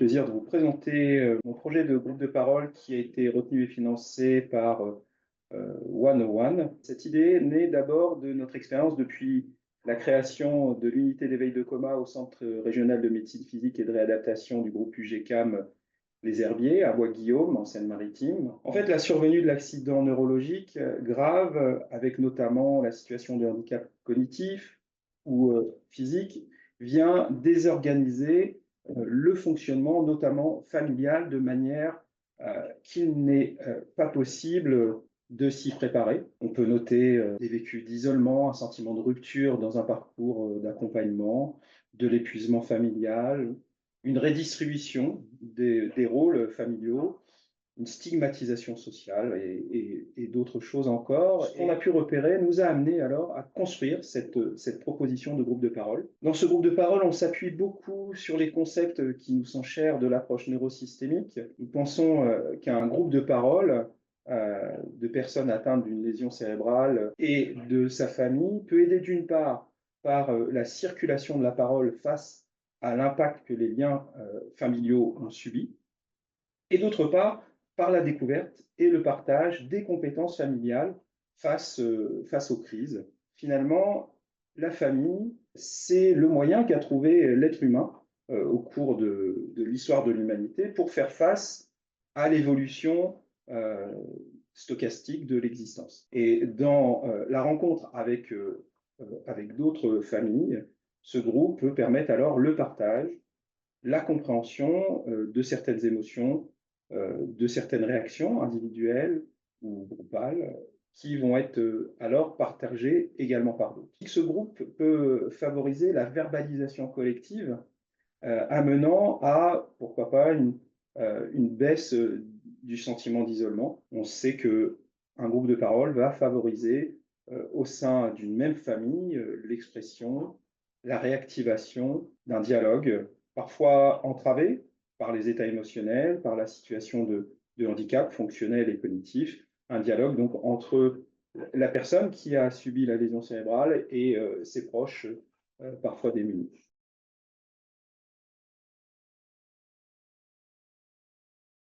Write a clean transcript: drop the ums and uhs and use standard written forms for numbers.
plaisir de vous présenter mon projet de groupe de parole qui a été retenu et financé par 101. Cette idée naît d'abord de notre expérience depuis la création de l'unité d'éveil de coma au Centre régional de médecine physique et de réadaptation du groupe UGCAM Les Herbiers à Bois-Guillaume en Seine-Maritime. En fait, la survenue de l'accident neurologique grave, avec notamment la situation de handicap cognitif ou physique, vient désorganiser le fonctionnement, notamment familial, de manière qu'il n'est pas possible de s'y préparer. On peut noter des vécus d'isolement, un sentiment de rupture dans un parcours d'accompagnement, de l'épuisement familial, une redistribution des rôles familiaux, une stigmatisation sociale et d'autres choses encore. Ce qu'on a pu repérer nous a amené alors à construire cette proposition de groupe de parole. Dans ce groupe de parole, on s'appuie beaucoup sur les concepts qui nous sont chers de l'approche neurosystémique. Nous pensons qu'un groupe de parole de personnes atteintes d'une lésion cérébrale et de sa famille peut aider d'une part par la circulation de la parole face à l'impact que les liens familiaux ont subi, et d'autre part par la découverte et le partage des compétences familiales face aux crises. Finalement, la famille, c'est le moyen qu'a trouvé l'être humain au cours de l'histoire de l'humanité pour faire face à l'évolution stochastique de l'existence. Et dans la rencontre avec d'autres familles, ce groupe peut permettre alors le partage, la compréhension de certaines émotions, de certaines réactions individuelles ou groupales qui vont être alors partagées également par d'autres. Ce groupe peut favoriser la verbalisation collective, amenant à, pourquoi pas, une baisse du sentiment d'isolement. On sait qu'un groupe de parole va favoriser au sein d'une même famille l'expression, la réactivation d'un dialogue, parfois entravé par les états émotionnels, par la situation de handicap fonctionnel et cognitif, un dialogue donc entre la personne qui a subi la lésion cérébrale et ses proches, parfois démunis.